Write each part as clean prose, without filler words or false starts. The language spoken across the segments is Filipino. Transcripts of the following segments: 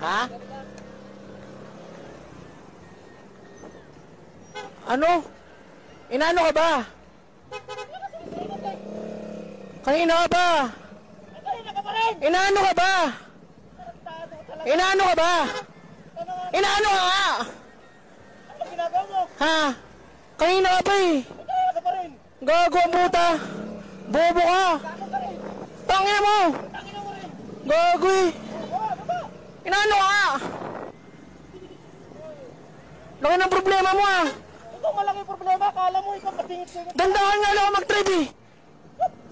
Ha? Ano? Inaano ka ba? Kanina ka ba? Kanina ka pa rin! Inaano ka ba? Inaano ka ba? Inaano ka nga? Ano ginagawa mo? Ha? Kanina ka ba eh? Kanina ka pa rin! Gago ang puta! Bobo ka! Gago ka rin! Tangina mo! Tangina mo rin! Gago eh! Baba! Inaano ka? Laki ng problema mo ah! Ito malaki problema, akala mo ikaw patingit ko. Dandahan nga lang ako mag-trip eh!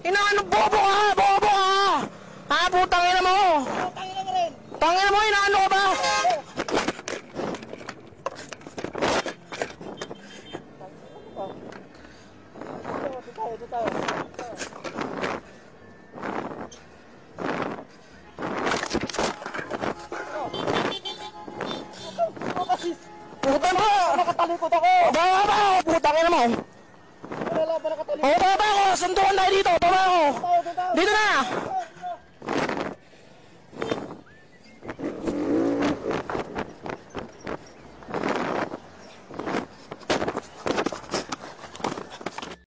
Inaano? Bobo ka! Bobo ka! Ha? Putang ina mo! Tangina mo rin! Tangina mo! Inaano ka ba? Ito tayo. Puta mo! Nakatalikod ako! Baba ba ako? Putang ina mo! Wala ba nakatalikod? O baba ako! Suntukan tayo dito! Baba ako! Dito na!